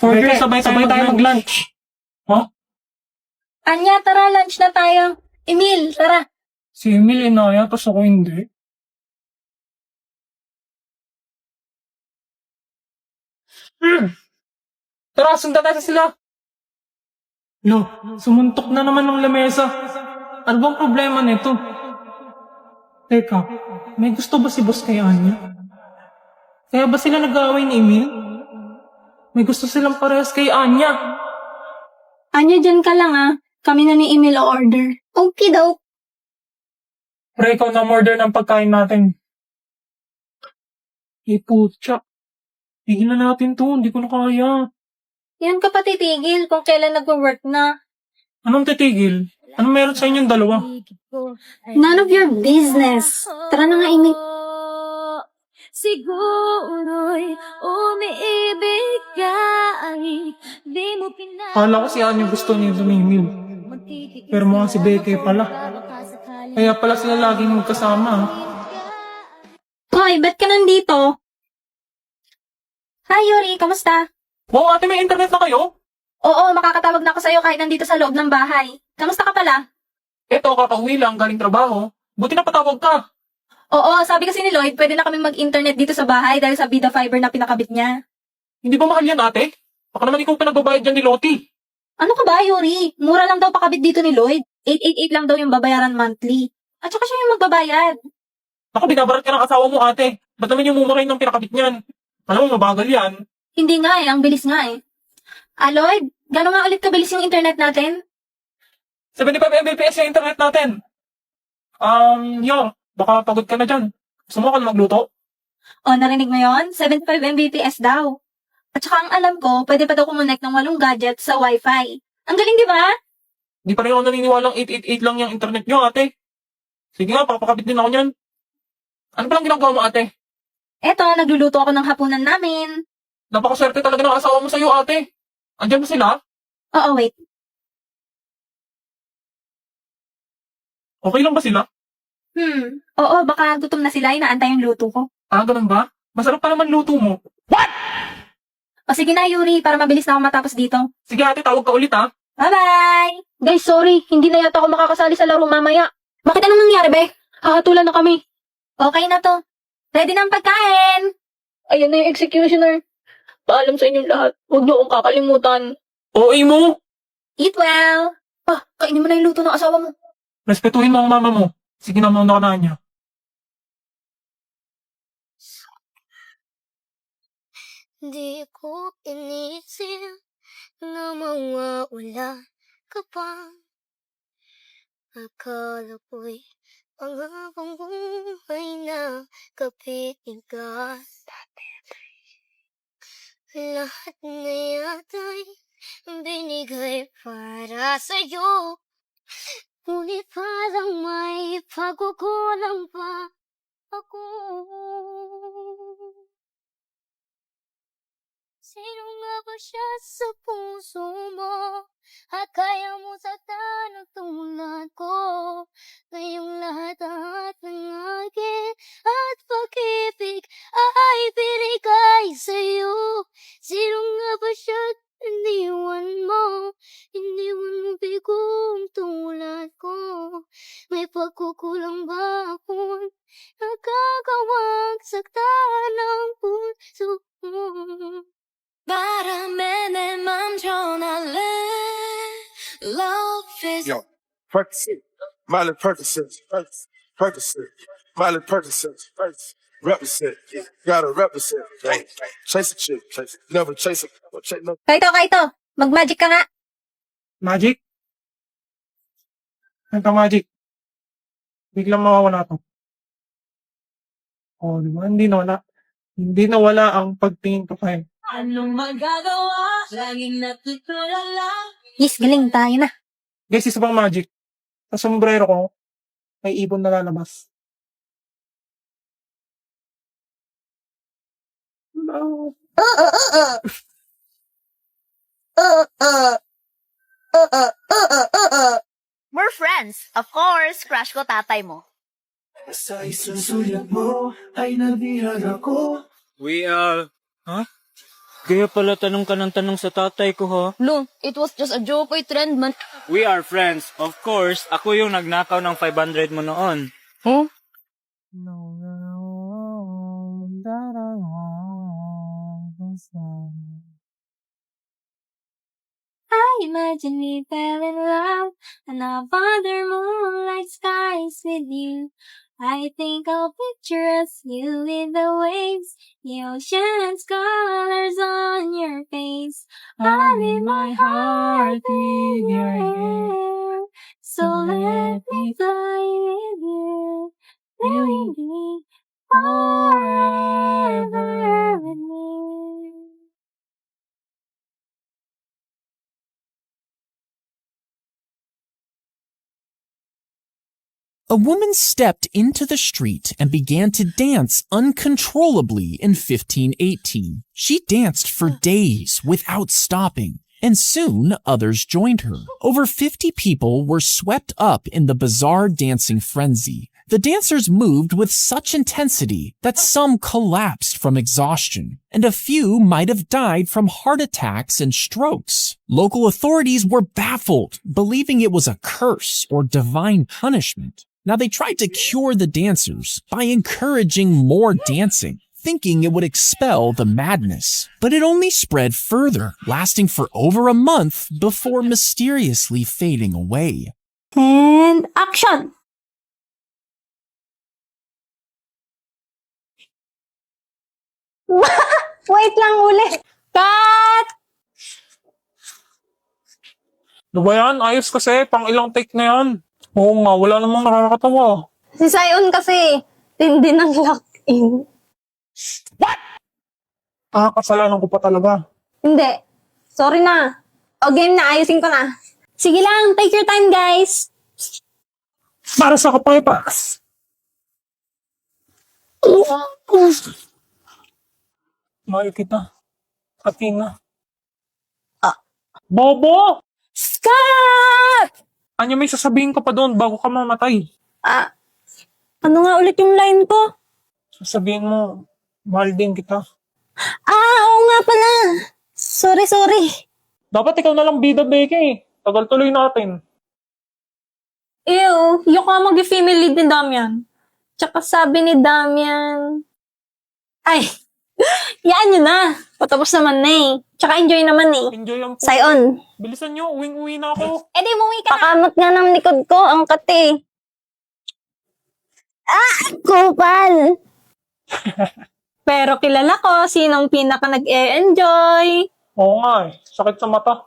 Order, sabay-sabay tayo mag-lunch. Ha? Anya, tara, lunch na tayo. Emil, tara. Si Emil inaya, tapos ako hindi. Tara, sundan natin sila. Lo, sumuntok na naman ng lamesa. Ano bang problema nito? Teka, may gusto ba si boss kay Anya? Kaya ba sila nag-aaway ni Emil? May gusto silang parehas kay Anya. Anya, dyan ka lang ah. Kami na ni Emil o order. Okay daw. Pre, ikaw na order ng pagkain natin. Putya. Tigilan natin to, hindi ko na kaya. Yan ka pa titigil kung kailan nag-work na. Anong titigil? Anong meron sa inyong dalawa? None of your business. Tara na nga, Emil. Siguro'y umiibig ka ay di mo pinag- Kala ko si Anya gusto niya ni Emil. Pero mukhang si Becky pala. Kaya pala sila laging magkasama. Hoy, ba't ka nandito? Hi, Yuri. Kamusta? Wow, ate, may internet na kayo? Oo, makakatawag na ako sa'yo kahit nandito sa loob ng bahay. Kamusta ka pala? Eto, kakauwi lang, galing trabaho. Buti na patawag ka. Oo, sabi kasi ni Lloyd, pwede na kaming mag-internet dito sa bahay dahil sa Vida Fiber na pinakabit niya. Hindi ba mahal yan, ate? Baka naman ikaw pinagbabayad dyan ni Loti. Ano ka ba, Yuri? Mura lang daw pakabit dito ni Lloyd. 888 lang daw yung babayaran monthly. At saka siya yung magbabayad. Naku, binabarat ka ng asawa mo, ate. Ba't naman yung mumurahin ng pinakabit niyan? Alam mo, mabagal yan. Hindi nga eh, ang bilis nga eh. Lloyd, gano'n nga ulit kabilis yung internet natin? 75 Mbps yung internet natin. Baka pagod ka na dyan. Gusto mo ka na magluto? O, narinig mo yon? 75 Mbps daw. At saka ang alam ko, pwede pa daw kumonect ng 8 gadgets sa Wi-Fi. Ang galing, di ba? Di pa rin ako naniniwalang 888 lang yung internet nyo, ate. Sige nga, papakabit din ako niyan. Ano palang ginagawa mo, ate? Eto, nagluluto ako ng hapunan namin. Napakaswerte talaga ng asawa mo sa'yo, ate. Andiyan ba sila? Oo, wait. Okay lang ba sila? Oo, baka gutom na sila, inaantay yung luto ko. Ganun ba? Masarap pa naman luto mo. O sige na, Yuri, para mabilis na ako matapos dito. Sige, ate, tawag ka ulit, ha? Bye-bye! Guys, sorry. Hindi na yata ako makakasali sa laro mamaya. Bakit anong nangyari, be? Hahatulan na kami. Okay na to. Ready na ang pagkain. Ayan na yung executioner. Paalam sa inyong lahat. Huwag niyo akong kakalimutan. OA mo! Eat well. Kainin mo na yung luto ng asawa mo. Respetuhin mo ang mama mo. Sige na, mauna ka na niya. Di ko inisip na mawawala ka pa. Akala ko'y panghabang buhay na kapiling ka. Lahat na yata'y binigay para sa'yo. Ngunit parang may pagkukulang pa ako. Sino nga ba siya sa puso mo? At kaya mo saktan ang tulad ko. Ngayong lahat ng akin at pag-ibig ay binigay sa'yo. Sino nga ba siya at iniwan mo? Iniwan mo bigong tulad ko. May pagkukulang ba akong nagkagawang saktan ang puso mo? 바람에 내 맘 전할래 Love is Yo, Percocet, Miley Percocet, Percocet, Miley Percocet, represent, gotta represent. Hey, chase a chick, never chase a, chase no. Kaito. Mag-magic ka nga. Magic? Ano ka, magic? Biglang mawawala to. Di ba? Hindi nawala ang pagtingin ko kayo. Anong magagawa? Laging natutulala. Yes, galing tayo na. Guys, isa pang magic. Sa sombrero ko, may ibon na lalabas. No. We're friends. Of course, crush ko tatay mo. Sa isang sulyap mo ay nabihag ako. We are... Huh? Kaya pala tanong ka ng tanong sa tatay ko, ha? Lo, it was just a joke, oy, trend man. We are friends. Of course, ako yung nagnakaw ng 500 mo noon. Huh? I imagine we fell in love and I'll wander moonlight skies with you. I think I'll picture us, you with the waves, the ocean's colors on your face. I leave my heart in your hair, so let me fly with you. Will you be forever with me? A woman stepped into the street and began to dance uncontrollably in 1518. She danced for days without stopping, and soon others joined her. Over 50 people were swept up in the bizarre dancing frenzy. The dancers moved with such intensity that some collapsed from exhaustion, and a few might have died from heart attacks and strokes. Local authorities were baffled, believing it was a curse or divine punishment. Now, they tried to cure the dancers by encouraging more dancing, thinking it would expel the madness. But it only spread further, lasting for over a month before mysteriously fading away. And action! Wait lang ulit. Cut! Ano ba yan? Ayos kasi, pang ilang take na yan. Oo nga, wala namang nakakatawa. Si Zion kasi, tindi ng lock-in. Kasalanan ko pa talaga. Hindi. Sorry na. O game na, ayusin ko na. Sige lang, take your time guys. Para sa kapaypas. Mahal kita. Athena. Bobo! Scott! Anya, may sasabihin ka pa doon bago ka mamatay. Ano nga ulit yung line ko? Sasabihin mo, mahal din kita. Oo nga pala. Sorry. Dapat ikaw na lang bida, Becky. Tagal tuloy natin. Ew, yung ka mag-female lead ni Damian. Tsaka sabi ni Damian... Ay, yan yun na. Patapos naman na eh. Tsaka enjoy naman eh. Enjoy ang Zion. Bilisan nyo, uwing-uwi na ako. Eh di umuwi ka. Pakamot nga ng likod ko, ang kate. Kupal! Pero kilala ko sinong pinaka nag-e-enjoy. Oo nga eh, sakit sa mata.